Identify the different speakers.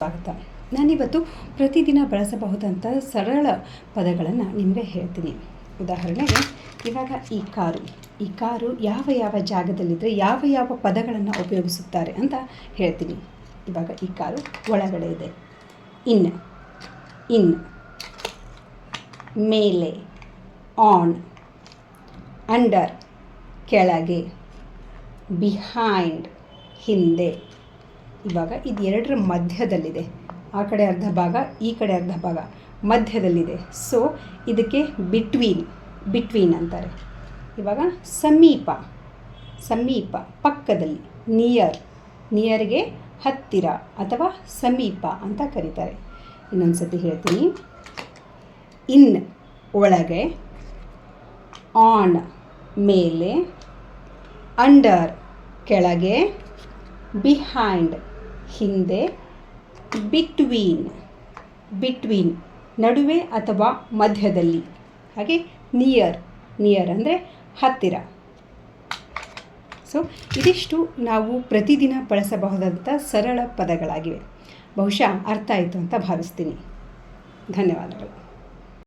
Speaker 1: ಸ್ವಾಗತ. ನಾನಿವತ್ತು ಪ್ರತಿದಿನ ಬಳಸಬಹುದಂಥ ಸರಳ ಪದಗಳನ್ನು ನಿಮಗೆ ಹೇಳ್ತೀನಿ. ಉದಾಹರಣೆಗೆ ಇವಾಗ ಈ ಕಾರು ಯಾವ ಯಾವ ಜಾಗದಲ್ಲಿದ್ದರೆ ಯಾವ ಯಾವ ಪದಗಳನ್ನು ಉಪಯೋಗಿಸುತ್ತಾರೆ ಅಂತ ಹೇಳ್ತೀನಿ. ಇವಾಗ ಈ ಕಾರು ಒಳಗಡೆ ಇದೆ. ಇನ್, ಮೇಲೆ, ಆನ್, ಅಂಡರ್, ಕೆಳಗೆ, ಬಿಹೈಂಡ್, ಹಿಂದೆ. ಇವಾಗ ಇದು ಎರಡರ ಮಧ್ಯದಲ್ಲಿದೆ. ಆ ಕಡೆ ಅರ್ಧ ಭಾಗ, ಈ ಕಡೆ ಅರ್ಧ ಭಾಗ ಮಧ್ಯದಲ್ಲಿದೆ. ಸೊ ಇದಕ್ಕೆ ಬಿಟ್ವೀನ್ ಅಂತಾರೆ. ಇವಾಗ ಸಮೀಪ ಪಕ್ಕದಲ್ಲಿ, ನಿಯರ್ಗೆ ಹತ್ತಿರ ಅಥವಾ ಸಮೀಪ ಅಂತ ಕರೀತಾರೆ. ಇನ್ನೊಂದು ಸತಿ ಹೇಳ್ತೀನಿ. ಇನ್ ಒಳಗೆ, ಆನ್ ಮೇಲೆ, ಅಂಡರ್ ಕೆಳಗೆ, ಬಿಹೈಂಡ್ ಹಿಂದೆ, ಬಿಟ್ವೀನ್ ನಡುವೆ ಅಥವಾ ಮಧ್ಯದಲ್ಲಿ, ಹಾಗೆ ನಿಯರ್ ಅಂದರೆ ಹತ್ತಿರ. ಸೊ ಇದಿಷ್ಟು ನಾವು ಪ್ರತಿದಿನ ಬಳಸಬಹುದಾದಂಥ ಸರಳ ಪದಗಳಾಗಿವೆ. ಬಹುಶಃ ಅರ್ಥ ಆಯಿತು ಅಂತ ಭಾವಿಸ್ತೀನಿ. ಧನ್ಯವಾದಗಳು.